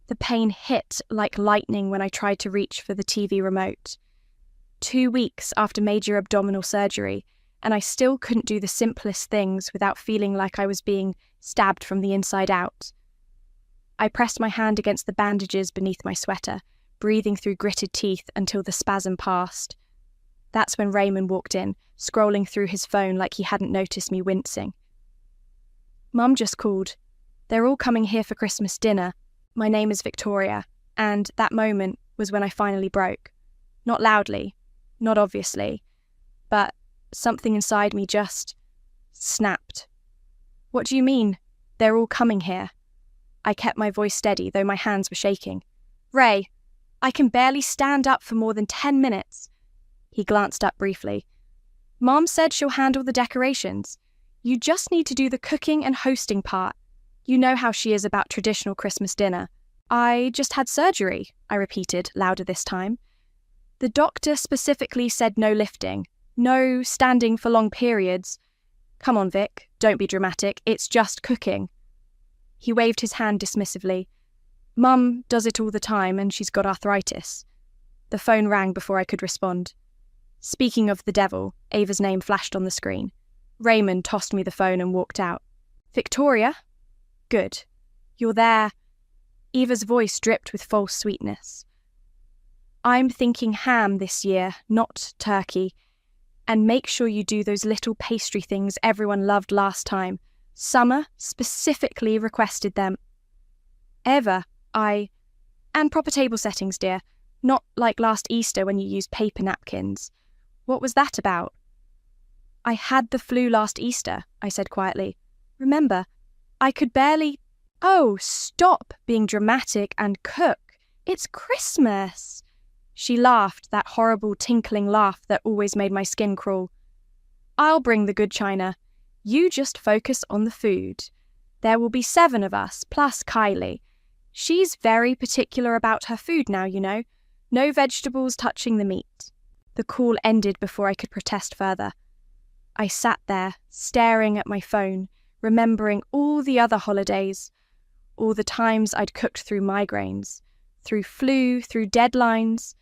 The pain hit like lightning when I tried to reach for the TV remote. 2 weeks after major abdominal surgery, and I still couldn't do the simplest things without feeling like I was being stabbed from the inside out. I pressed my hand against the bandages beneath my sweater, breathing through gritted teeth until the spasm passed. That's when Raymond walked in, scrolling through his phone like he hadn't noticed me wincing. Mum just called. They're all coming here for Christmas dinner. My name is Victoria, and that moment was when I finally broke. Not loudly, not obviously, but something inside me just snapped. What do you mean, they're all coming here? I kept my voice steady, though my hands were shaking. Ray, I can barely stand up for more than 10 minutes. He glanced up briefly. Mom said she'll handle the decorations. You just need to do the cooking and hosting part. You know how she is about traditional Christmas dinner. I just had surgery, I repeated, louder this time. The doctor specifically said no lifting, no standing for long periods. Come on, Vic, don't be dramatic, it's just cooking. He waved his hand dismissively. Mum does it all the time and she's got arthritis. The phone rang before I could respond. Speaking of the devil, Ava's name flashed on the screen. Raymond tossed me the phone and walked out. Victoria? Good. You're there. Eva's voice dripped with false sweetness. I'm thinking ham this year, not turkey. And make sure you do those little pastry things everyone loved last time. Summer specifically requested them. Eva, and proper table settings, dear. Not like last Easter when you used paper napkins. What was that about? I had the flu last Easter, I said quietly. Remember, I could barely... Oh, stop being dramatic and cook. It's Christmas. She laughed, that horrible tinkling laugh that always made my skin crawl. I'll bring the good china. You just focus on the food. There will be 7 of us, plus Kylie. She's very particular about her food now, you know. No vegetables touching the meat. The call ended before I could protest further. I sat there, staring at my phone, remembering all the other holidays, all the times I'd cooked through migraines, through flu, through deadlines.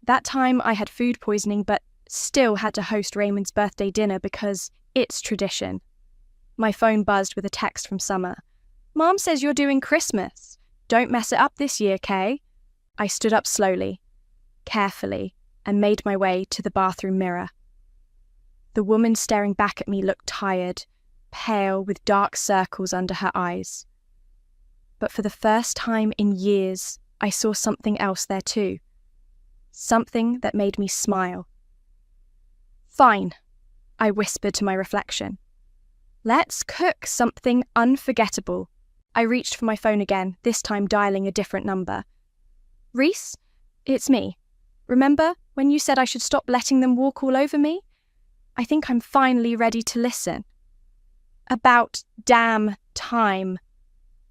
That time I had food poisoning but still had to host Raymond's birthday dinner because it's tradition. My phone buzzed with a text from Summer. Mom says you're doing Christmas. Don't mess it up this year, Kay. I stood up slowly, carefully, and made my way to the bathroom mirror. The woman staring back at me looked tired, pale with dark circles under her eyes. But for the first time in years, I saw something else there too. Something that made me smile. Fine, I whispered to my reflection. Let's cook something unforgettable. I reached for my phone again, this time dialing a different number. Reese, it's me. Remember when you said I should stop letting them walk all over me? I think I'm finally ready to listen. About damn time.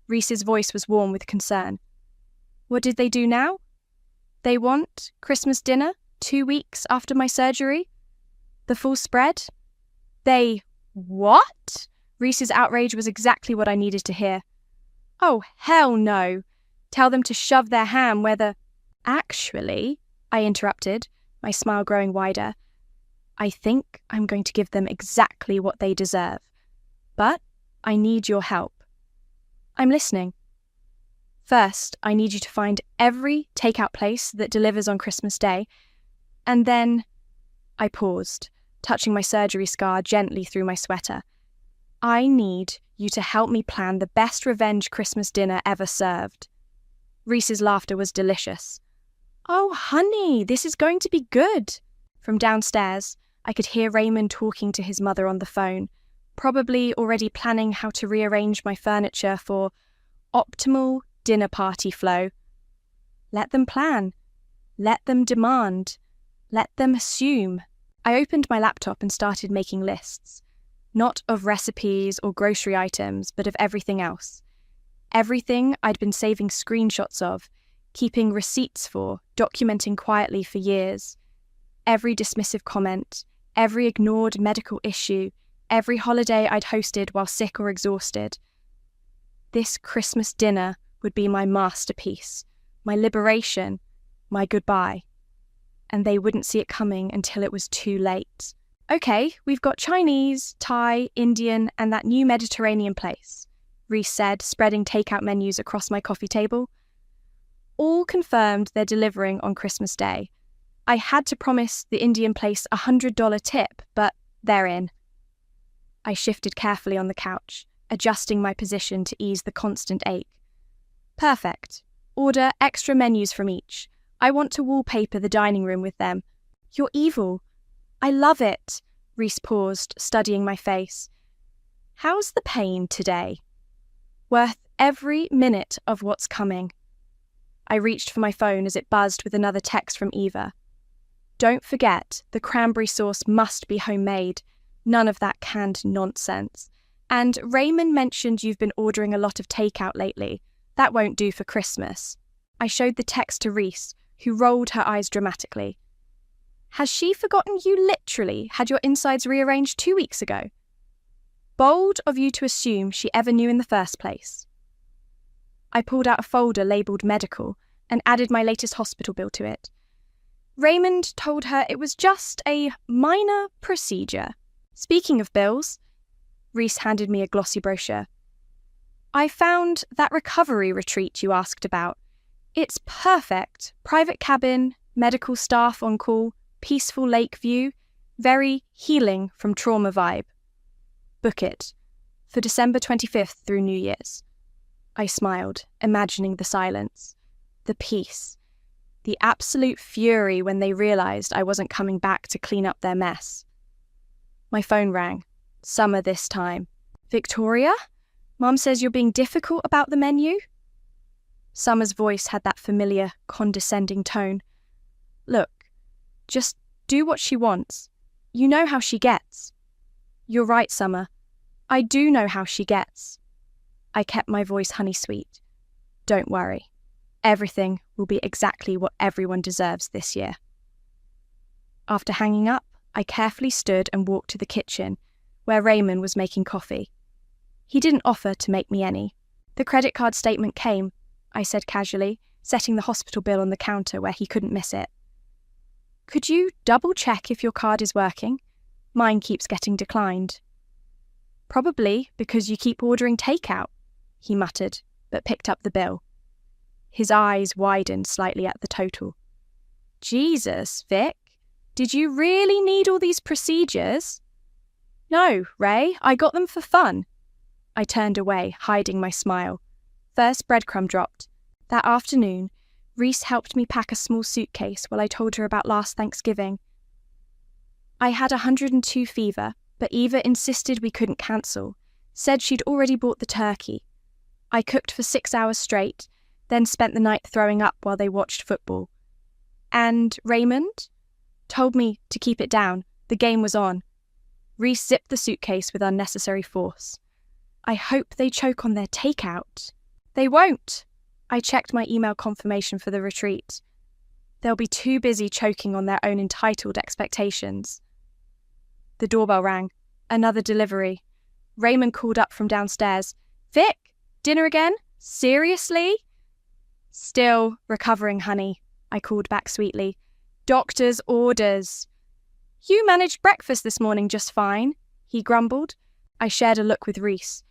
Reese's voice was warm with concern. What did they do now? They want Christmas dinner 2 weeks after my surgery? The full spread? They what? Reese's outrage was exactly what I needed to hear. Oh, hell no. Tell them to shove their ham where the... Actually, I interrupted, my smile growing wider. I think I'm going to give them exactly what they deserve. But I need your help. I'm listening. First, I need you to find every takeout place that delivers on Christmas Day. And then... I paused, touching my surgery scar gently through my sweater. I need you to help me plan the best revenge Christmas dinner ever served. Reese's laughter was delicious. Oh, honey, this is going to be good. From downstairs, I could hear Raymond talking to his mother on the phone, probably already planning how to rearrange my furniture for optimal dinner party flow. Let them plan. Let them demand. Let them assume. I opened my laptop and started making lists. Not of recipes or grocery items, but of everything else. Everything I'd been saving screenshots of, keeping receipts for, documenting quietly for years. Every dismissive comment, every ignored medical issue, every holiday I'd hosted while sick or exhausted. This Christmas dinner would be my masterpiece, my liberation, my goodbye. And they wouldn't see it coming until it was too late. Okay, we've got Chinese, Thai, Indian, and that new Mediterranean place, Reese said, spreading takeout menus across my coffee table. All confirmed they're delivering on Christmas Day. I had to promise the Indian place a $100 tip, but they're in. I shifted carefully on the couch, adjusting my position to ease the constant ache. Perfect. Order extra menus from each. I want to wallpaper the dining room with them. You're evil. I love it. Reese paused, studying my face. How's the pain today? Worth every minute of what's coming. I reached for my phone as it buzzed with another text from Eva. Don't forget, the cranberry sauce must be homemade. None of that canned nonsense. And Raymond mentioned you've been ordering a lot of takeout lately. That won't do for Christmas. I showed the text to Reese, who rolled her eyes dramatically. Has she forgotten you literally had your insides rearranged 2 weeks ago? Bold of you to assume she ever knew in the first place. I pulled out a folder labelled medical and added my latest hospital bill to it. Raymond told her it was just a minor procedure. Speaking of bills, Reese handed me a glossy brochure. I found that recovery retreat you asked about. It's perfect. Private cabin, medical staff on call, peaceful lake view, very healing from trauma vibe. Book it. For December 25th through New Year's. I smiled, imagining the silence, the peace, the absolute fury when they realised I wasn't coming back to clean up their mess. My phone rang. Summer this time. Victoria? Mum says you're being difficult about the menu? Summer's voice had that familiar, condescending tone. Look, just do what she wants. You know how she gets. You're right, Summer. I do know how she gets. I kept my voice honey-sweet. Don't worry. Everything will be exactly what everyone deserves this year. After hanging up, I carefully stood and walked to the kitchen, where Raymond was making coffee. He didn't offer to make me any. The credit card statement came, I said casually, setting the hospital bill on the counter where he couldn't miss it. Could you double-check if your card is working? Mine keeps getting declined. Probably because you keep ordering takeout, he muttered, but picked up the bill. His eyes widened slightly at the total. Jesus, Vic, did you really need all these procedures? No, Ray, I got them for fun. I turned away, hiding my smile. First breadcrumb dropped. That afternoon, Reese helped me pack a small suitcase while I told her about last Thanksgiving. I had 102 fever, but Eva insisted we couldn't cancel, said she'd already bought the turkey. I cooked for 6 hours straight, then spent the night throwing up while they watched football. And Raymond? Told me to keep it down. The game was on. Reese zipped the suitcase with unnecessary force. I hope they choke on their takeout. They won't. I checked my email confirmation for the retreat. They'll be too busy choking on their own entitled expectations. The doorbell rang. Another delivery. Raymond called up from downstairs. Vic, dinner again? Seriously? Still recovering, honey, I called back sweetly. Doctor's orders. You managed breakfast this morning just fine, he grumbled. I shared a look with Reese.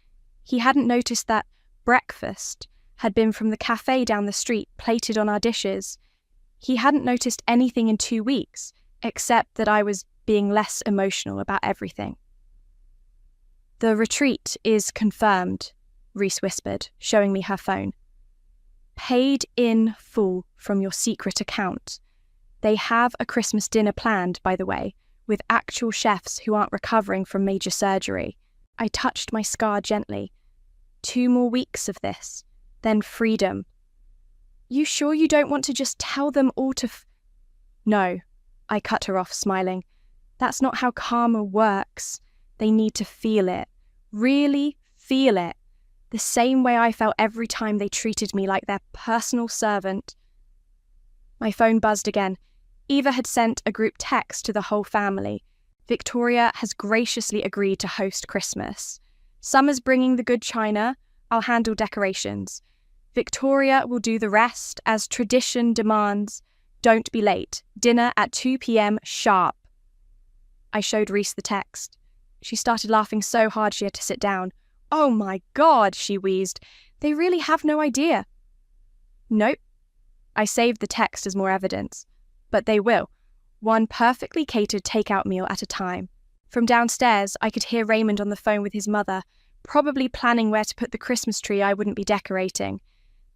He hadn't noticed that breakfast had been from the cafe down the street, plated on our dishes. He hadn't noticed anything in 2 weeks, except that I was being less emotional about everything. The retreat is confirmed, Reese whispered, showing me her phone. Paid in full from your secret account. They have a Christmas dinner planned, by the way, with actual chefs who aren't recovering from major surgery. I touched my scar gently. 2 more weeks of this, then freedom. You sure you don't want to just tell them all to No, I cut her off, smiling. That's not how karma works. They need to feel it. Really feel it. The same way I felt every time they treated me like their personal servant. My phone buzzed again. Eva had sent a group text to the whole family. Victoria has graciously agreed to host Christmas. Summer's bringing the good china. I'll handle decorations. Victoria will do the rest as tradition demands. Don't be late. Dinner at 2 p.m. sharp. I showed Reese the text. She started laughing so hard she had to sit down. Oh my God, she wheezed. They really have no idea. Nope. I saved the text as more evidence. But they will. One perfectly catered takeout meal at a time. From downstairs, I could hear Raymond on the phone with his mother, probably planning where to put the Christmas tree I wouldn't be decorating.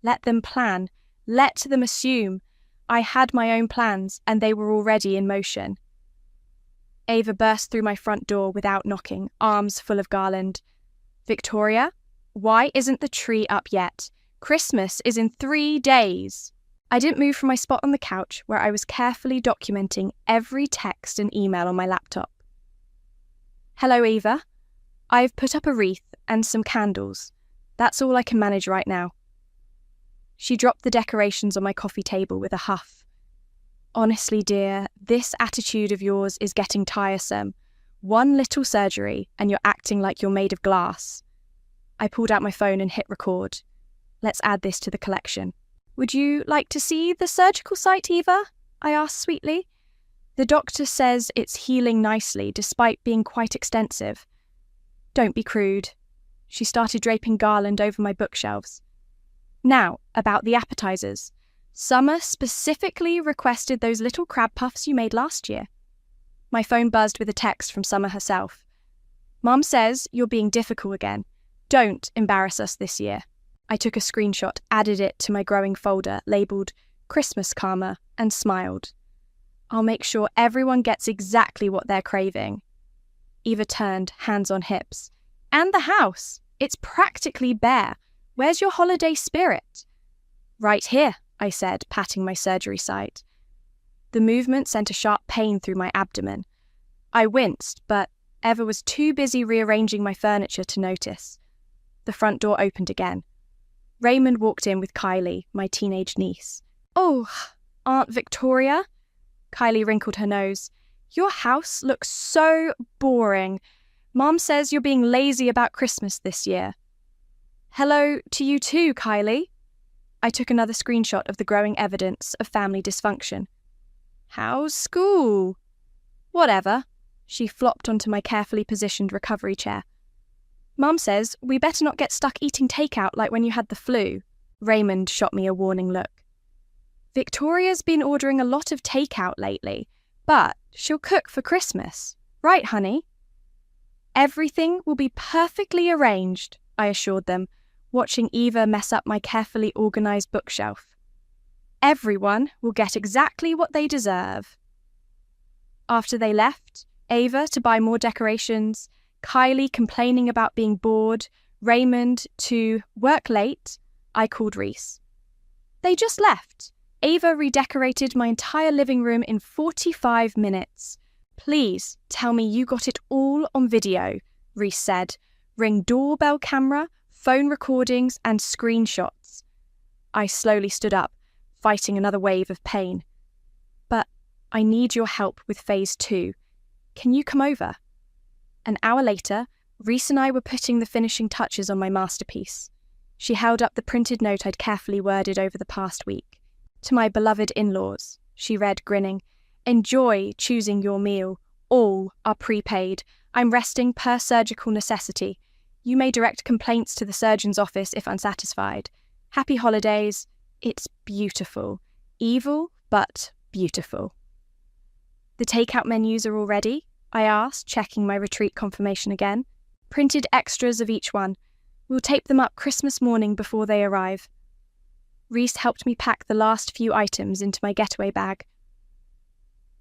Let them plan. Let them assume. I had my own plans, and they were already in motion. Ava burst through my front door without knocking, arms full of garland. Victoria, why isn't the tree up yet? Christmas is in 3 days. I didn't move from my spot on the couch where I was carefully documenting every text and email on my laptop. Hello, Ava. I've put up a wreath and some candles. That's all I can manage right now. She dropped the decorations on my coffee table with a huff. Honestly, dear, this attitude of yours is getting tiresome. One little surgery and you're acting like you're made of glass. I pulled out my phone and hit record. Let's add this to the collection. Would you like to see the surgical site, Eva? I asked sweetly. The doctor says it's healing nicely despite being quite extensive. Don't be crude. She started draping garland over my bookshelves. Now, about the appetizers. Summer specifically requested those little crab puffs you made last year. My phone buzzed with a text from Summer herself. Mom says you're being difficult again. Don't embarrass us this year. I took a screenshot, added it to my growing folder, labelled Christmas Karma, and smiled. I'll make sure everyone gets exactly what they're craving. Eva turned, hands on hips. And the house. It's practically bare. Where's your holiday spirit? Right here, I said, patting my surgery site. The movement sent a sharp pain through my abdomen. I winced, but Eva was too busy rearranging my furniture to notice. The front door opened again. Raymond walked in with Kylie, my teenage niece. Oh, Aunt Victoria? Kylie wrinkled her nose. Your house looks so boring. Mom says you're being lazy about Christmas this year. Hello to you too, Kylie. I took another screenshot of the growing evidence of family dysfunction. How's school? Whatever. She flopped onto my carefully positioned recovery chair. Mum says we better not get stuck eating takeout like when you had the flu. Raymond shot me a warning look. Victoria's been ordering a lot of takeout lately, but she'll cook for Christmas. Right, honey? Everything will be perfectly arranged, I assured them, watching Eva mess up my carefully organised bookshelf. Everyone will get exactly what they deserve. After they left, Ava to buy more decorations, Kylie complaining about being bored, Raymond to work late, I called Reese. They just left. Ava redecorated my entire living room in 45 minutes. Please tell me you got it all on video, Reese said. Ring doorbell camera, phone recordings and screenshots. I slowly stood up, fighting another wave of pain. But I need your help with phase 2. Can you come over? An hour later, Reese and I were putting the finishing touches on my masterpiece. She held up the printed note I'd carefully worded over the past week. To my beloved in-laws, she read, grinning, enjoy choosing your meal. All are prepaid. I'm resting per surgical necessity. You may direct complaints to the surgeon's office if unsatisfied. Happy holidays. It's beautiful. Evil, but beautiful. The takeout menus are all ready? I asked, checking my retreat confirmation again. Printed extras of each one. We'll tape them up Christmas morning before they arrive. Reese helped me pack the last few items into my getaway bag.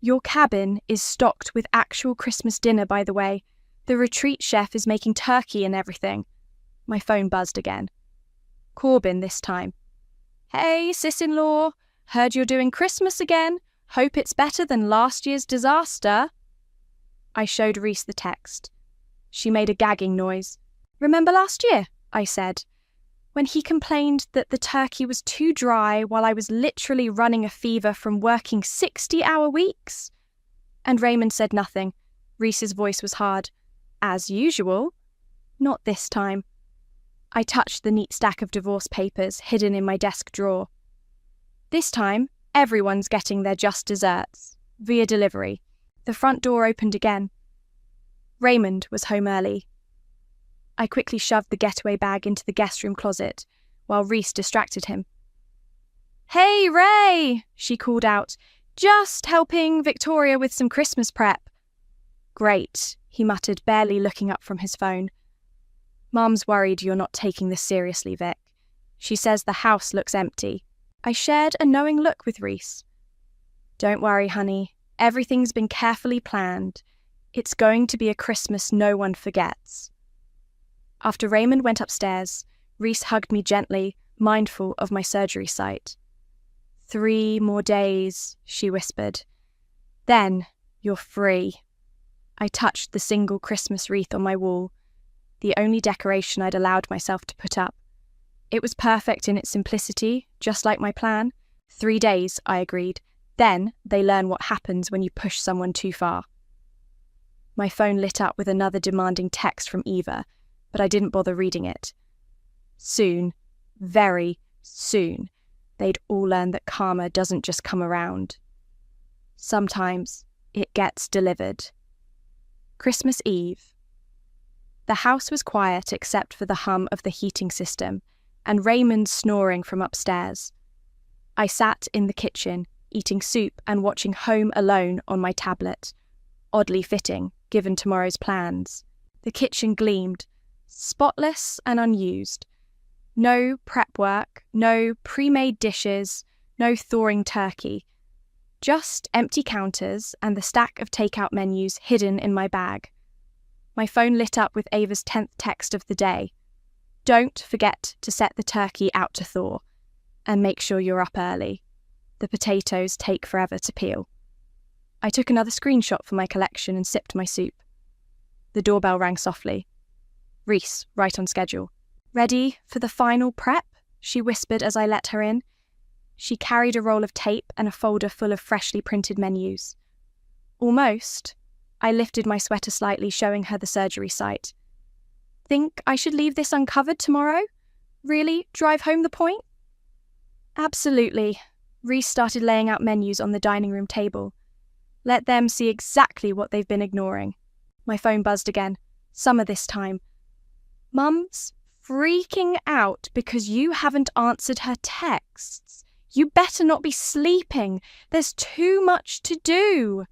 Your cabin is stocked with actual Christmas dinner, by the way. The retreat chef is making turkey and everything. My phone buzzed again. Corbin this time. Hey, sis-in-law. Heard you're doing Christmas again. Hope it's better than last year's disaster. I showed Reese the text. She made a gagging noise. Remember last year? I said. When he complained that the turkey was too dry while I was literally running a fever from working 60-hour weeks? And Raymond said nothing. Reese's voice was hard. As usual. Not this time. I touched the neat stack of divorce papers hidden in my desk drawer. This time, everyone's getting their just desserts, via delivery. The front door opened again. Raymond was home early. I quickly shoved the getaway bag into the guest room closet, while Reese distracted him. "Hey, Ray!" she called out. "Just helping Victoria with some Christmas prep." "Great," he muttered, barely looking up from his phone. "Mum's worried you're not taking this seriously, Vic. She says the house looks empty." I shared a knowing look with Reese. "Don't worry, honey. Everything's been carefully planned. It's going to be a Christmas no one forgets." After Raymond went upstairs, Reese hugged me gently, mindful of my surgery site. 3 more days, she whispered. "Then you're free." I touched the single Christmas wreath on my wall, the only decoration I'd allowed myself to put up. It was perfect in its simplicity, just like my plan. 3 days, I agreed. Then they learn what happens when you push someone too far. My phone lit up with another demanding text from Eva, but I didn't bother reading it. Soon, very soon, they'd all learn that karma doesn't just come around. Sometimes it gets delivered. Christmas Eve. The house was quiet except for the hum of the heating system and Raymond snoring from upstairs. I sat in the kitchen, eating soup and watching Home Alone on my tablet. Oddly fitting, given tomorrow's plans. The kitchen gleamed, spotless and unused. No prep work, no pre-made dishes, no thawing turkey. Just empty counters and the stack of takeout menus hidden in my bag. My phone lit up with Ava's 10th text of the day. "Don't forget to set the turkey out to thaw. And make sure you're up early. The potatoes take forever to peel." I took another screenshot for my collection and sipped my soup. The doorbell rang softly. Reese, right on schedule. "Ready for the final prep?" she whispered as I let her in. She carried a roll of tape and a folder full of freshly printed menus. "Almost." I lifted my sweater slightly, showing her the surgery site. "Think I should leave this uncovered tomorrow? Really drive home the point?" "Absolutely." Reese started laying out menus on the dining room table. Let them see exactly what they've been ignoring. My phone buzzed again. Summer this time. "Mum's freaking out because you haven't answered her texts. You better not be sleeping. There's too much to do."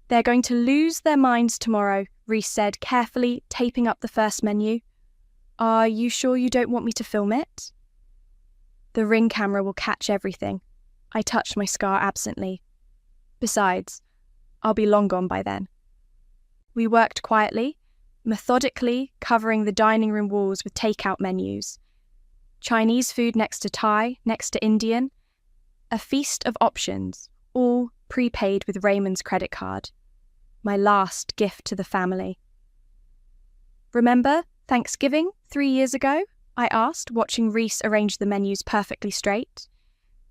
"They're going to lose their minds tomorrow," Reese said, carefully taping up the first menu. "Are you sure you don't want me to film it?" "The Ring camera will catch everything." I touched my scar absently. "Besides, I'll be long gone by then." We worked quietly, methodically, covering the dining room walls with takeout menus. Chinese food next to Thai, next to Indian. A feast of options, all prepaid with Raymond's credit card. My last gift to the family. "Remember Thanksgiving 3 years ago?" I asked, watching Reese arrange the menus perfectly straight.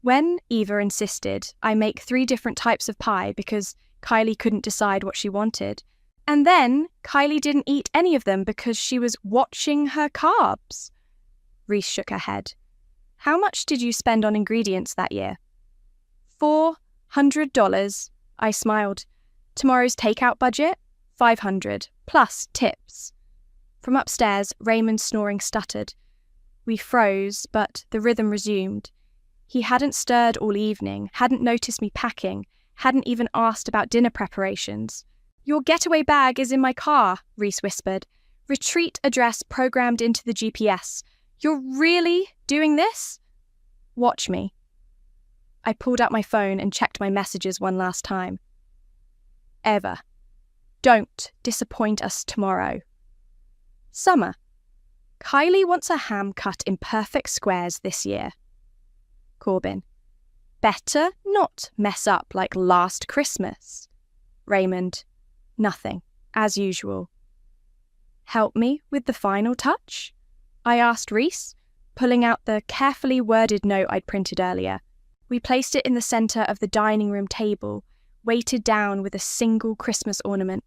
When Eva insisted I make 3 different types of pie because Kylie couldn't decide what she wanted. And then Kylie didn't eat any of them because she was watching her carbs. Reese shook her head. "How much did you spend on ingredients that year?" $400. I smiled. "Tomorrow's takeout budget? $500, plus tips." From upstairs, Raymond's snoring stuttered. We froze, but the rhythm resumed. He hadn't stirred all evening, hadn't noticed me packing, hadn't even asked about dinner preparations. "Your getaway bag is in my car," Reese whispered. "Retreat address programmed into the GPS. You're really doing this?" "Watch me." I pulled out my phone and checked my messages one last time. "Eva, don't disappoint us tomorrow." "Summer, Kylie wants a ham cut in perfect squares this year." Corbin, "Better not mess up like last Christmas." Raymond, "Nothing, as usual." "Help me with the final touch?" I asked Reese, pulling out the carefully worded note I'd printed earlier. We placed it in the centre of the dining room table, weighted down with a single Christmas ornament,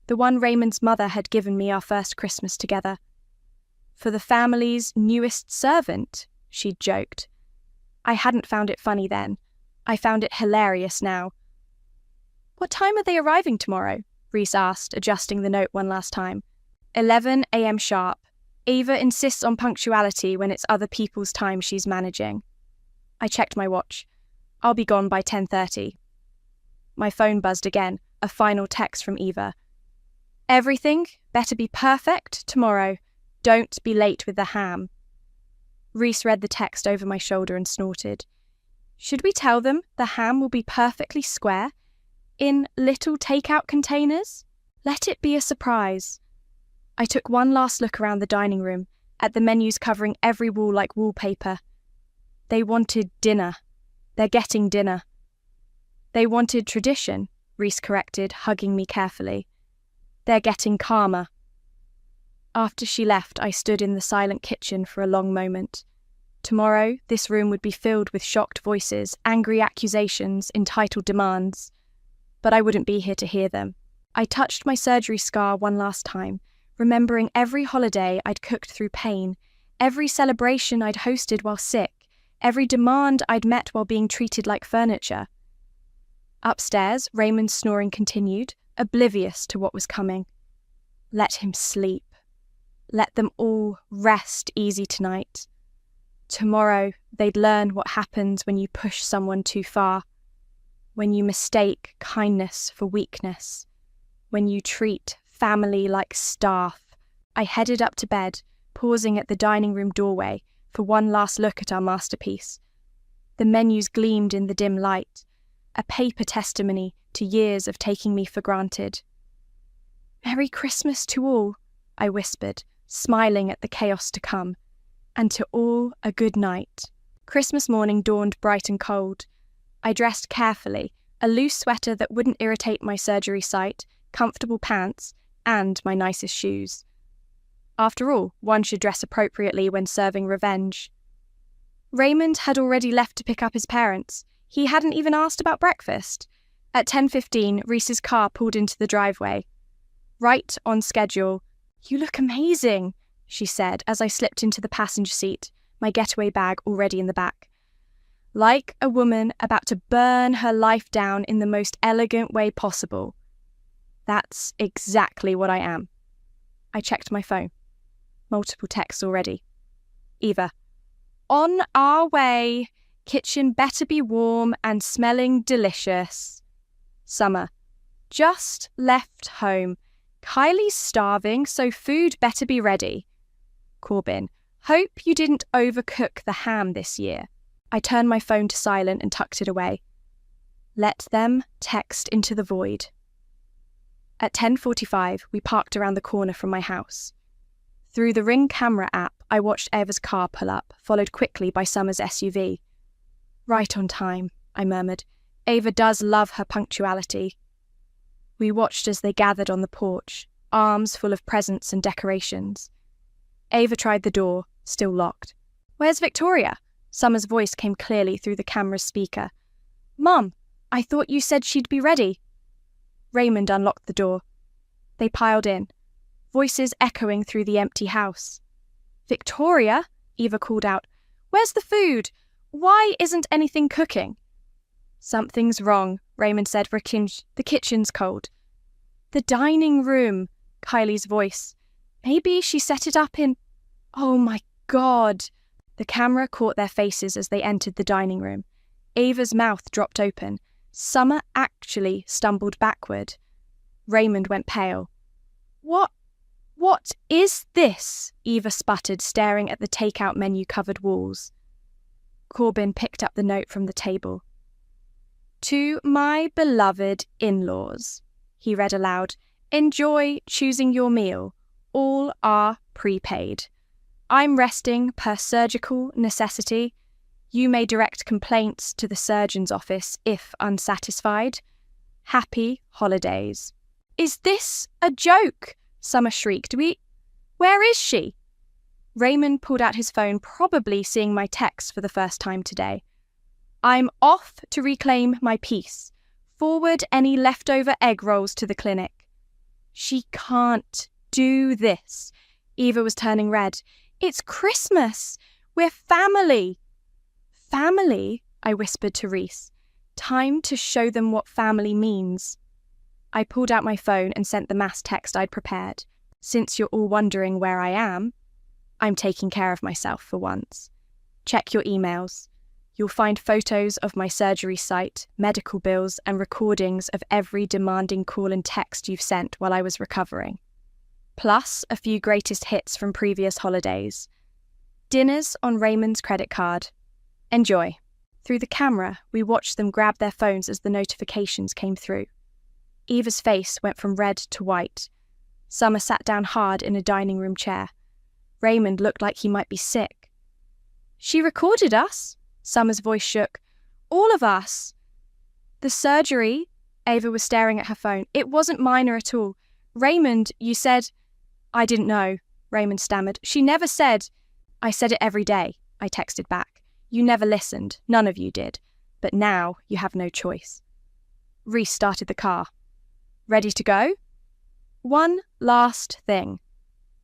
the one Raymond's mother had given me our first Christmas together. for the family's newest servant, she'd joked. I hadn't found it funny then. I found it hilarious now. What time are they arriving tomorrow? Reese asked, adjusting the note one last time. 11 a.m. sharp. Ava insists on punctuality when it's other people's time she's managing. I checked my watch. I'll be gone by 10:30. My phone buzzed again, a final text from Eva. Everything better be perfect tomorrow. Don't be late with the ham. Reese read the text over my shoulder and snorted. Should we tell them the ham will be perfectly square, in little takeout containers? Let it be a surprise. I took one last look around the dining room, at the menus covering every wall like wallpaper. They wanted dinner. They're getting dinner. They wanted tradition, Reese corrected, hugging me carefully. They're getting karma. After she left, I stood in the silent kitchen for a long moment. Tomorrow, this room would be filled with shocked voices, angry accusations, entitled demands. But I wouldn't be here to hear them. I touched my surgery scar one last time, remembering every holiday I'd cooked through pain, every celebration I'd hosted while sick, every demand I'd met while being treated like furniture. Upstairs, Raymond's snoring continued, oblivious to what was coming. Let him sleep. Let them all rest easy tonight. Tomorrow, they'd learn what happens when you push someone too far, when you mistake kindness for weakness, when you treat family like staff. I headed up to bed, pausing at the dining room doorway for one last look at our masterpiece. The menus gleamed in the dim light, a paper testimony to years of taking me for granted. Merry Christmas to all, I whispered, smiling at the chaos to come, and to all a good night. Christmas morning dawned bright and cold. I dressed carefully, a loose sweater that wouldn't irritate my surgery site, comfortable pants, and my nicest shoes. After all, one should dress appropriately when serving revenge. Raymond had already left to pick up his parents. He hadn't even asked about breakfast. At 10:15, Reese's car pulled into the driveway. Right on schedule. You look amazing, she said as I slipped into the passenger seat, my getaway bag already in the back. Like a woman about to burn her life down in the most elegant way possible. That's exactly what I am. I checked my phone. Multiple texts already. Eva. On our way. Kitchen better be warm and smelling delicious. Summer. Just left home. Kylie's starving, so food better be ready. Corbin. Hope you didn't overcook the ham this year. I turned my phone to silent and tucked it away. Let them text into the void. At 10:45, we parked around the corner from my house. Through the Ring camera app, I watched Ava's car pull up, followed quickly by Summer's SUV. Right on time, I murmured. Ava does love her punctuality. We watched as they gathered on the porch, arms full of presents and decorations. Ava tried the door, still locked. Where's Victoria? Summer's voice came clearly through the camera's speaker. Mum, I thought you said she'd be ready. Raymond unlocked the door. They piled in, voices echoing through the empty house. Victoria, Eva called out. Where's the food? Why isn't anything cooking? Something's wrong, Raymond said. The kitchen's cold. The dining room, Kylie's voice. Maybe she set it up in... Oh my God. The camera caught their faces as they entered the dining room. Ava's mouth dropped open. Summer actually stumbled backward. Raymond went pale. What is this? Eva sputtered, staring at the takeout menu-covered walls. Corbin picked up the note from the table. To my beloved in-laws, he read aloud. Enjoy choosing your meal. All are prepaid. I'm resting per surgical necessity. You may direct complaints to the surgeon's office if unsatisfied. Happy holidays. Is this a joke? Summer shrieked. Where is she? Raymond pulled out his phone, probably seeing my text for the first time today. I'm off to reclaim my peace. Forward any leftover egg rolls to the clinic. She can't do this. Eva was turning red. It's Christmas! We're family! Family? I whispered to Reese. Time to show them what family means. I pulled out my phone and sent the mass text I'd prepared. Since you're all wondering where I am, I'm taking care of myself for once. Check your emails. You'll find photos of my surgery site, medical bills, and recordings of every demanding call and text you've sent while I was recovering. Plus a few greatest hits from previous holidays. Dinners on Raymond's credit card. Enjoy. Through the camera, we watched them grab their phones as the notifications came through. Eva's face went from red to white. Summer sat down hard in a dining room chair. Raymond looked like he might be sick. She recorded us? Summer's voice shook. All of us. The surgery? Ava was staring at her phone. It wasn't minor at all. Raymond, you said... I didn't know, Raymond stammered. She never said... I said it every day, I texted back. You never listened. None of you did. But now you have no choice. Reese started the car. Ready to go? One last thing.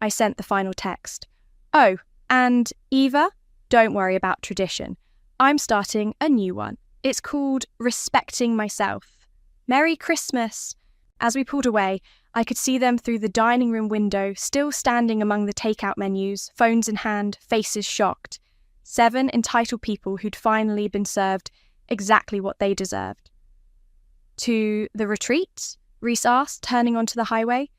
I sent the final text. Oh, and Eva, don't worry about tradition. I'm starting a new one. It's called Respecting Myself. Merry Christmas. As we pulled away, I could see them through the dining room window, still standing among the takeout menus, phones in hand, faces shocked. 7 entitled people who'd finally been served exactly what they deserved. To the retreat? Reese asked, turning onto the highway.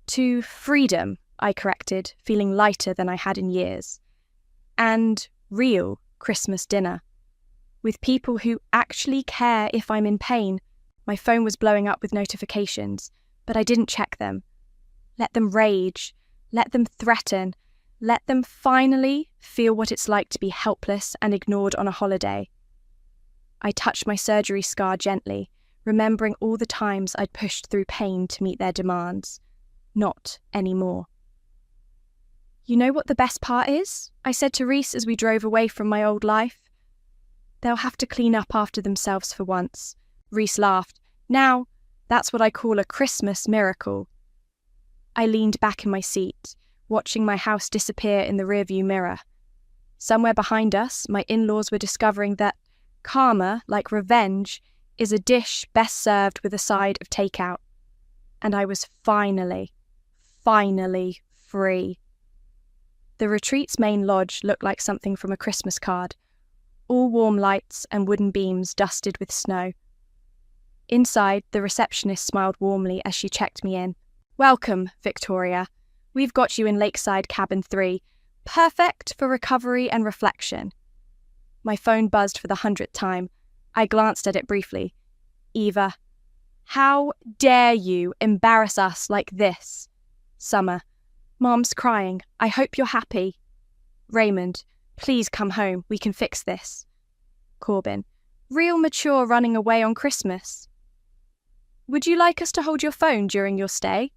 To freedom, I corrected, feeling lighter than I had in years. And real Christmas dinner. With people who actually care if I'm in pain. My phone was blowing up with notifications, but I didn't check them. Let them rage. Let them threaten. Let them finally feel what it's like to be helpless and ignored on a holiday. I touched my surgery scar gently, remembering all the times I'd pushed through pain to meet their demands. Not anymore. You know what the best part is? I said to Reese as we drove away from my old life. They'll have to clean up after themselves for once. Reese laughed. Now, that's what I call a Christmas miracle. I leaned back in my seat, watching my house disappear in the rearview mirror. Somewhere behind us, my in-laws were discovering that karma, like revenge, is a dish best served with a side of takeout. And I was finally free. The retreat's main lodge looked like something from a Christmas card, all warm lights and wooden beams dusted with snow. Inside, the receptionist smiled warmly as she checked me in. Welcome, Victoria. We've got you in Lakeside Cabin 3. Perfect for recovery and reflection. My phone buzzed for the 100th time. I glanced at it briefly. Eva. How dare you embarrass us like this? Summer. Mom's crying. I hope you're happy. Raymond. Please come home. We can fix this. Corbin. Real mature running away on Christmas. Would you like us to hold your phone during your stay?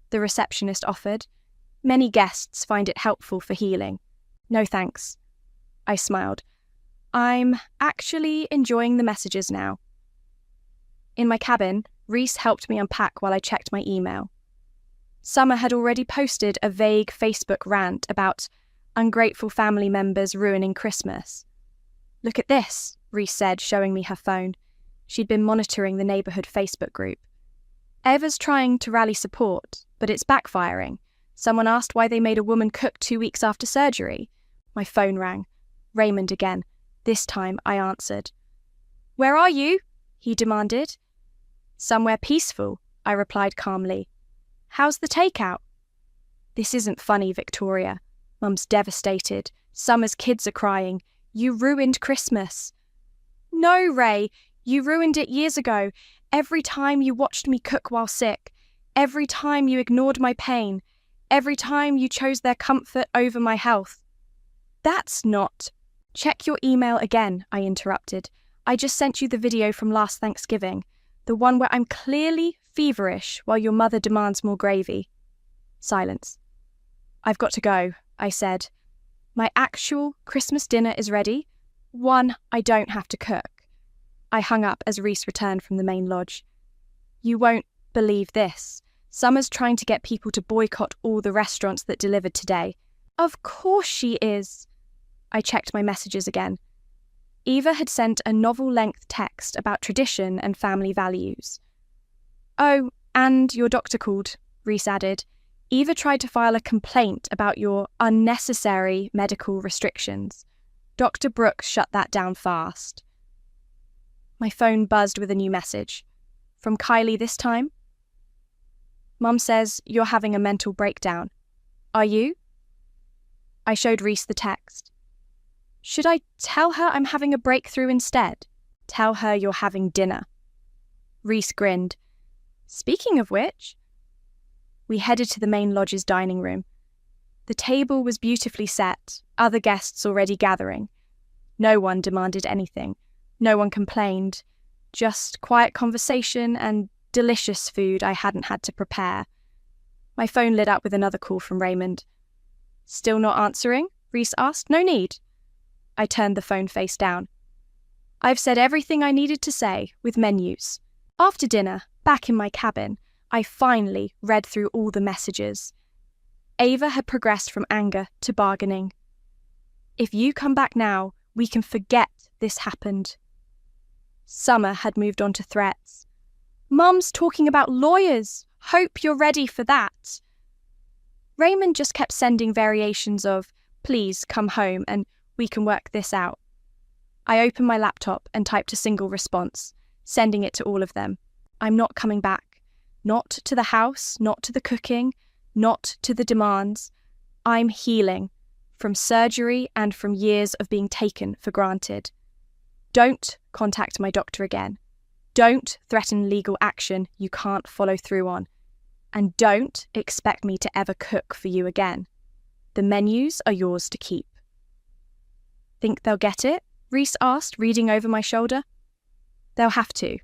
The receptionist offered. Many guests find it helpful for healing. No thanks. I smiled. I'm actually enjoying the messages now. In my cabin, Reese helped me unpack while I checked my email. Summer had already posted a vague Facebook rant about ungrateful family members ruining Christmas. Look at this, Reese said, showing me her phone. She'd been monitoring the neighbourhood Facebook group. Eva's trying to rally support, but it's backfiring. Someone asked why they made a woman cook 2 weeks after surgery. My phone rang. Raymond again. This time I answered. Where are you? He demanded. Somewhere peaceful, I replied calmly. How's the takeout? This isn't funny, Victoria. Mum's devastated. Summer's kids are crying. You ruined Christmas. No, Ray. You ruined it years ago. Every time you watched me cook while sick. Every time you ignored my pain. Every time you chose their comfort over my health. That's not... Check your email again, I interrupted. I just sent you the video from last Thanksgiving. The one where I'm clearly feverish while your mother demands more gravy. Silence. I've got to go, I said. My actual Christmas dinner is ready. One I don't have to cook. I hung up as Reese returned from the main lodge. You won't believe this. Summer's trying to get people to boycott all the restaurants that delivered today. Of course she is. I checked my messages again. Eva had sent a novel-length text about tradition and family values. Oh, and your doctor called, Reese added. Eva tried to file a complaint about your unnecessary medical restrictions. Dr. Brooks shut that down fast. My phone buzzed with a new message. From Kylie this time. Mum says you're having a mental breakdown. Are you? I showed Reese the text. Should I tell her I'm having a breakthrough instead? Tell her you're having dinner. Reese grinned. Speaking of which, we headed to the main lodge's dining room. The table was beautifully set, other guests already gathering. No one demanded anything. No one complained. Just quiet conversation and delicious food I hadn't had to prepare. My phone lit up with another call from Raymond. Still not answering? Reese asked. No need. I turned the phone face down. I've said everything I needed to say, with menus. After dinner, back in my cabin, I finally read through all the messages. Ava had progressed from anger to bargaining. If you come back now, we can forget this happened. Summer had moved on to threats. Mum's talking about lawyers. Hope you're ready for that. Raymond just kept sending variations of, please come home and we can work this out. I opened my laptop and typed a single response, sending it to all of them. I'm not coming back. Not to the house, not to the cooking, not to the demands. I'm healing from surgery and from years of being taken for granted. Don't contact my doctor again. Don't threaten legal action you can't follow through on. And don't expect me to ever cook for you again. The menus are yours to keep. Think they'll get it? Reese asked, reading over my shoulder. They'll have to.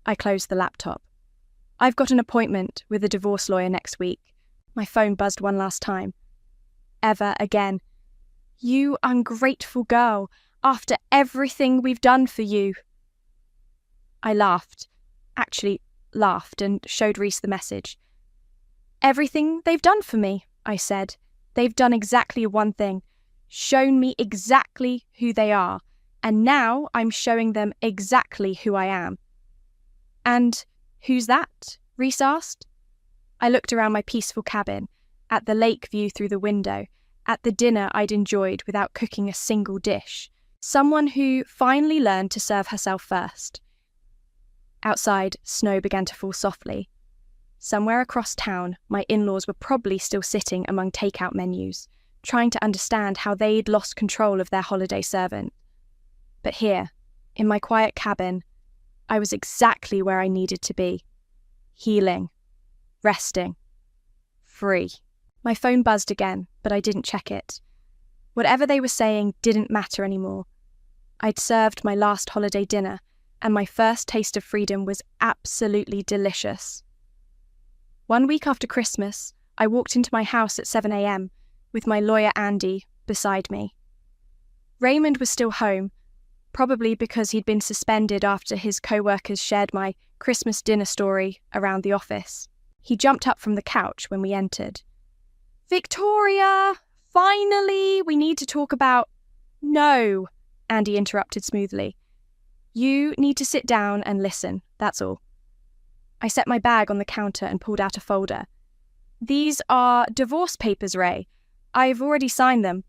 I closed the laptop. I've got an appointment with a divorce lawyer next week. My phone buzzed one last time. Eva again. You ungrateful girl, after everything we've done for you. I laughed. Actually, laughed and showed Reese the message. Everything they've done for me, I said. They've done exactly one thing. Shown me exactly who they are. And now I'm showing them exactly who I am. And who's that? Reese asked. I looked around my peaceful cabin, at the lake view through the window, at the dinner I'd enjoyed without cooking a single dish. Someone who finally learned to serve herself first. Outside, snow began to fall softly. Somewhere across town, my in-laws were probably still sitting among takeout menus, trying to understand how they'd lost control of their holiday servant. But here, in my quiet cabin, I was exactly where I needed to be. Healing. Resting. Free. My phone buzzed again, but I didn't check it. Whatever they were saying didn't matter anymore. I'd served my last holiday dinner, and my first taste of freedom was absolutely delicious. 1 week after Christmas, I walked into my house at 7 a.m, with my lawyer Andy beside me. Raymond was still home, probably because he'd been suspended after his co-workers shared my Christmas dinner story around the office. He jumped up from the couch when we entered. Victoria! Finally! We need to talk about... No, Andy interrupted smoothly. You need to sit down and listen, that's all. I set my bag on the counter and pulled out a folder. These are divorce papers, Ray. I've already signed them.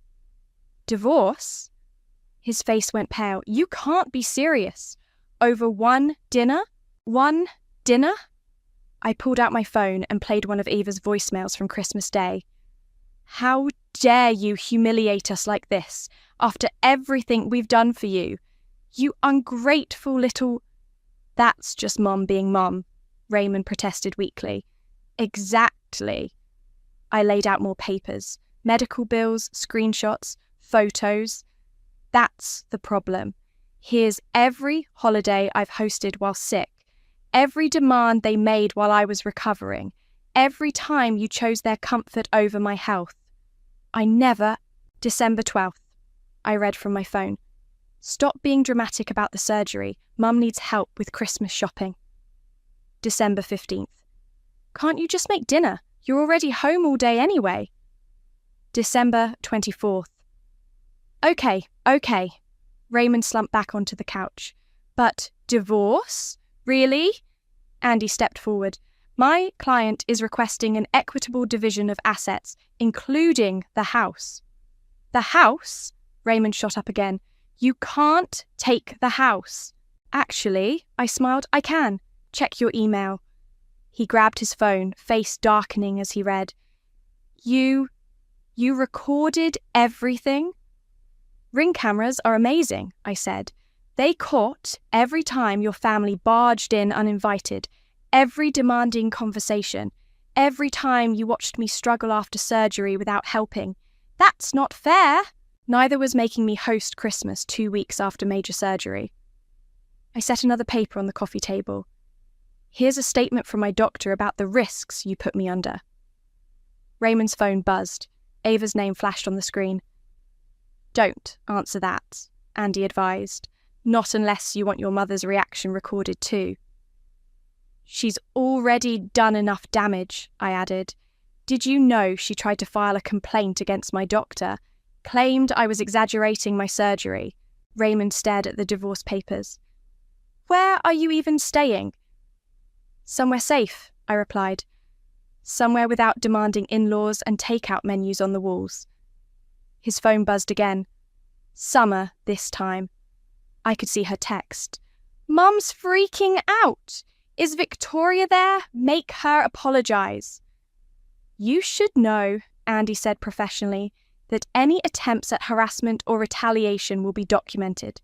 Divorce? His face went pale. You can't be serious. Over one dinner? One dinner? I pulled out my phone and played one of Eva's voicemails from Christmas Day. How dare you humiliate us like this, after everything we've done for you? You ungrateful little... That's just Mom being Mom, Raymond protested weakly. Exactly. I laid out more papers. Medical bills, screenshots, photos. That's the problem. Here's every holiday I've hosted while sick, every demand they made while I was recovering, every time you chose their comfort over my health. I never... December 12th. I read from my phone. Stop being dramatic about the surgery. Mum needs help with Christmas shopping. December 15th. Can't you just make dinner? You're already home all day anyway. December 24th. Okay. Raymond slumped back onto the couch. But divorce? Really? Andy stepped forward. My client is requesting an equitable division of assets, including the house. The house? Raymond shot up again. You can't take the house. Actually, I smiled, I can. Check your email. He grabbed his phone, face darkening as he read. You recorded everything? Ring cameras are amazing, I said. They caught every time your family barged in uninvited, every demanding conversation, every time you watched me struggle after surgery without helping. That's not fair. Neither was making me host Christmas 2 weeks after major surgery. I set another paper on the coffee table. Here's a statement from my doctor about the risks you put me under. Raymond's phone buzzed. Ava's name flashed on the screen. Don't answer that, Andy advised. Not unless you want your mother's reaction recorded too. She's already done enough damage, I added. Did you know she tried to file a complaint against my doctor? Claimed I was exaggerating my surgery. Raymond stared at the divorce papers. Where are you even staying? Somewhere safe, I replied. Somewhere without demanding in-laws and takeout menus on the walls. His phone buzzed again. Summer this time. I could see her text. Mum's freaking out. Is Victoria there? Make her apologise. You should know, Andy said professionally, that any attempts at harassment or retaliation will be documented.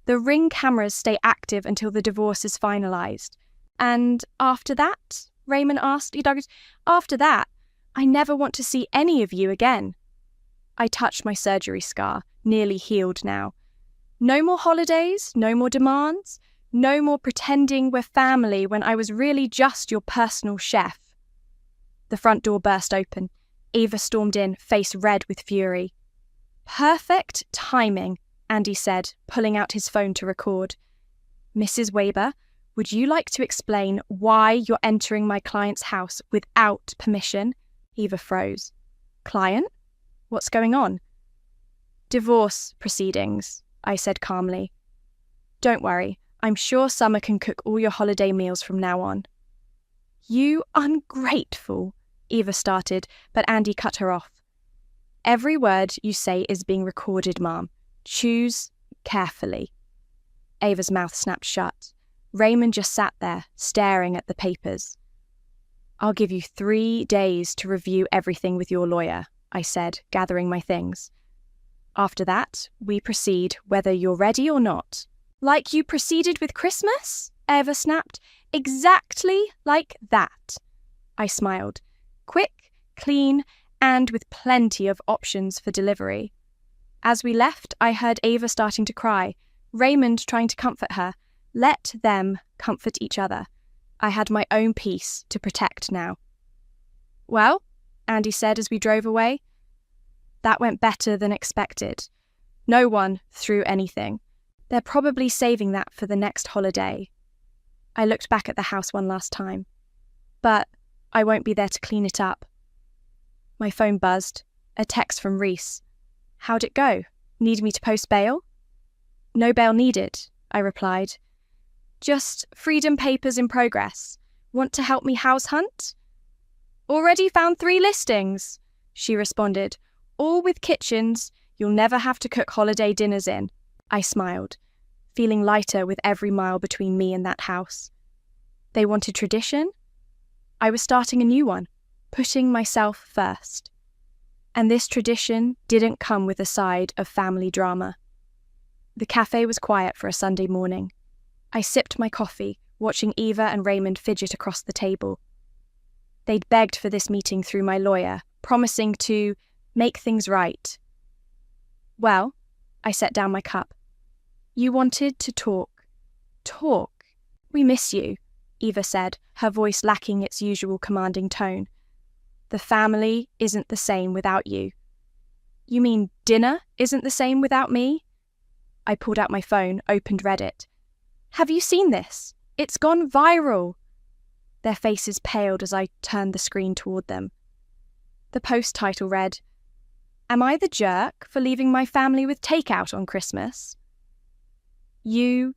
The Ring cameras stay active until the divorce is finalised. And after that? Raymond asked. After that, I never want to see any of you again. I touched my surgery scar, nearly healed now. No more holidays, no more demands, no more pretending we're family when I was really just your personal chef. The front door burst open. Ava stormed in, face red with fury. Perfect timing, Andy said, pulling out his phone to record. Mrs. Weber, would you like to explain why you're entering my client's house without permission? Eva froze. Client? What's going on? Divorce proceedings, I said calmly. Don't worry, I'm sure Summer can cook all your holiday meals from now on. You ungrateful, Eva started, but Andy cut her off. Every word you say is being recorded, Mom. Choose carefully. Ava's mouth snapped shut. Raymond just sat there, staring at the papers. I'll give you 3 days to review everything with your lawyer, I said, gathering my things. After that, we proceed whether you're ready or not. Like you proceeded with Christmas? Eva snapped. Exactly like that. I smiled. Quick, clean, and with plenty of options for delivery. As we left, I heard Ava starting to cry, Raymond trying to comfort her. Let them comfort each other. I had my own peace to protect now. Well, Andy said as we drove away. That went better than expected. No one threw anything. They're probably saving that for the next holiday. I looked back at the house one last time. But I won't be there to clean it up. My phone buzzed. A text from Reese. How'd it go? Need me to post bail? No bail needed, I replied. Just freedom papers in progress. Want to help me house hunt? Already found 3 listings, she responded. All with kitchens. You'll never have to cook holiday dinners in. I smiled, feeling lighter with every mile between me and that house. They wanted tradition? I was starting a new one, putting myself first. And this tradition didn't come with a side of family drama. The cafe was quiet for a Sunday morning. I sipped my coffee, watching Eva and Raymond fidget across the table. They'd begged for this meeting through my lawyer, promising to make things right. Well, I set down my cup. You wanted to talk. Talk. We miss you, Eva said, her voice lacking its usual commanding tone. The family isn't the same without you. You mean dinner isn't the same without me? I pulled out my phone, opened Reddit. Have you seen this? It's gone viral. Their faces paled as I turned the screen toward them. The post title read, Am I the jerk for leaving my family with takeout on Christmas? You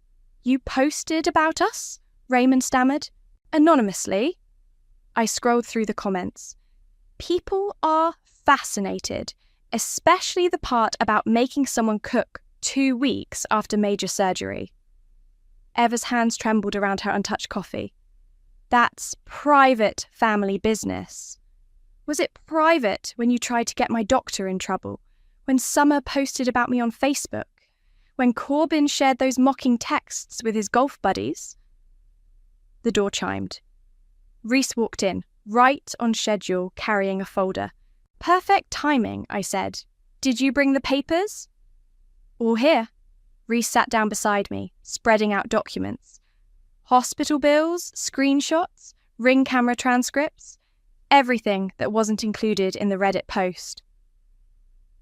posted about us? Raymond stammered. Anonymously? I scrolled through the comments. People are fascinated, especially the part about making someone cook 2 weeks after major surgery. Eva's hands trembled around her untouched coffee. That's private family business. Was it private when you tried to get my doctor in trouble? When Summer posted about me on Facebook? When Corbin shared those mocking texts with his golf buddies? The door chimed. Reese walked in, right on schedule, carrying a folder. Perfect timing, I said. Did you bring the papers? All here. Reese sat down beside me, spreading out documents. Hospital bills, screenshots, Ring camera transcripts, everything that wasn't included in the Reddit post.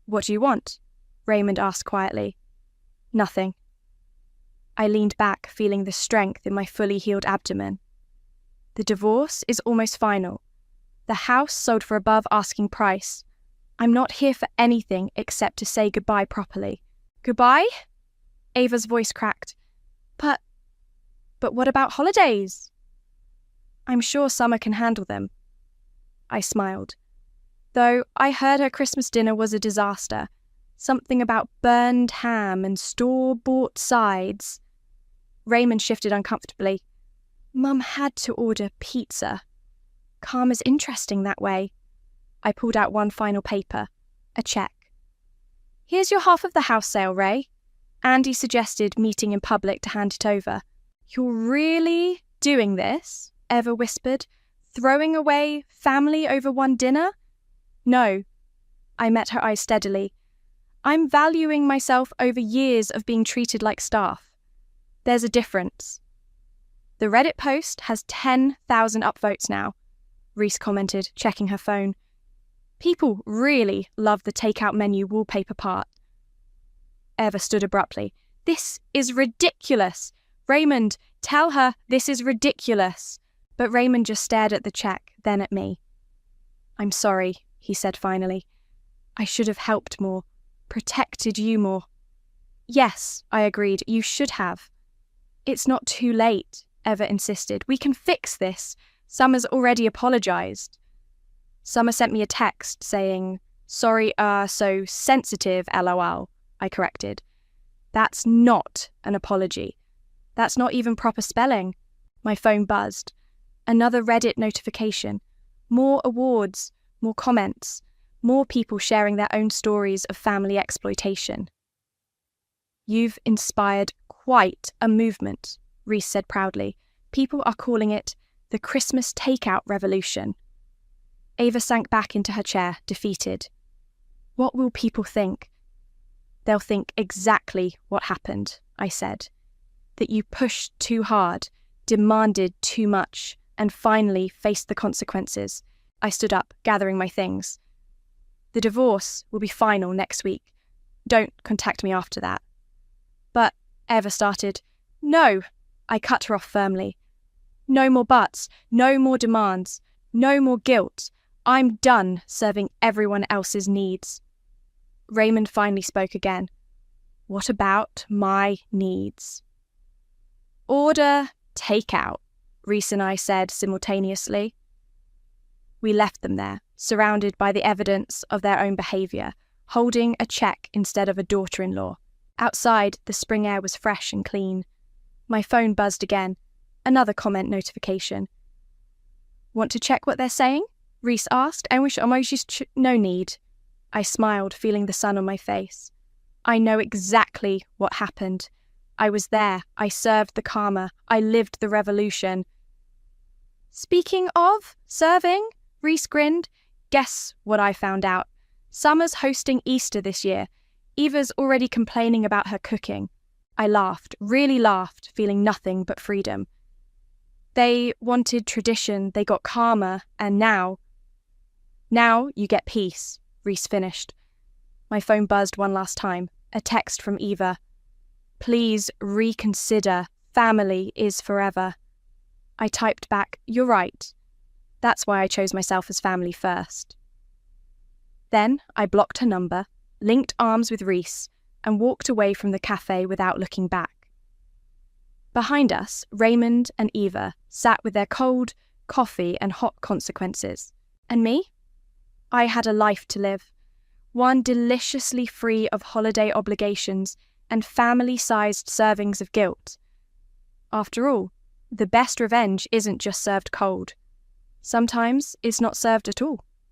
What do you want? Raymond asked quietly. Nothing. I leaned back, feeling the strength in my fully healed abdomen. The divorce is almost final. The house sold for above asking price. I'm not here for anything except to say goodbye properly. Goodbye? Ava's voice cracked. But what about holidays? I'm sure Summer can handle them. I smiled. Though I heard her Christmas dinner was a disaster. Something about burned ham and store-bought sides. Raymond shifted uncomfortably. Mum had to order pizza. Karma's interesting that way. I pulled out one final paper, a check. Here's your half of the house sale, Ray. Andy suggested meeting in public to hand it over. You're really doing this? Eva whispered. Throwing away family over one dinner? No. I met her eyes steadily. I'm valuing myself over years of being treated like staff. There's a difference. The Reddit post has 10,000 upvotes now, Reese commented, checking her phone. People really love the takeout menu wallpaper part. Eva stood abruptly. This is ridiculous. Raymond, tell her this is ridiculous. But Raymond just stared at the check, then at me. I'm sorry, he said finally. I should have helped more, protected you more. Yes, I agreed, you should have. It's not too late, Eva insisted. We can fix this. Summer's already apologized. Summer sent me a text saying, sorry, so sensitive, LOL, I corrected. That's not an apology. That's not even proper spelling. My phone buzzed. Another Reddit notification. More awards, more comments, more people sharing their own stories of family exploitation. You've inspired quite a movement, Reese said proudly. People are calling it the Christmas takeout revolution. Ava sank back into her chair, defeated. What will people think? They'll think exactly what happened, I said. That you pushed too hard, demanded too much, and finally faced the consequences. I stood up, gathering my things. The divorce will be final next week. Don't contact me after that. But, Eva started. No, I cut her off firmly. No more buts, no more demands, no more guilt. I'm done serving everyone else's needs. Raymond finally spoke again. What about my needs? Order takeout, Reese and I said simultaneously. We left them there, surrounded by the evidence of their own behaviour, holding a check instead of a daughter-in-law. Outside, the spring air was fresh and clean. My phone buzzed again. Another comment notification. Want to check what they're saying? Reese asked. I wish emojis no need. I smiled, feeling the sun on my face. I know exactly what happened. I was there. I served the karma. I lived the revolution. Speaking of serving, Reese grinned. Guess what I found out? Summer's hosting Easter this year. Eva's already complaining about her cooking. I laughed, really laughed, feeling nothing but freedom. They wanted tradition, they got karma, and now you get peace, Reese finished. My phone buzzed one last time, a text from Eva. Please reconsider, family is forever. I typed back, you're right. That's why I chose myself as family first. Then I blocked her number, linked arms with Reese, and walked away from the cafe without looking back. Behind us, Raymond and Eva sat with their cold, coffee and hot consequences. And me? I had a life to live, one deliciously free of holiday obligations and family-sized servings of guilt. After all, the best revenge isn't just served cold. Sometimes it's not served at all.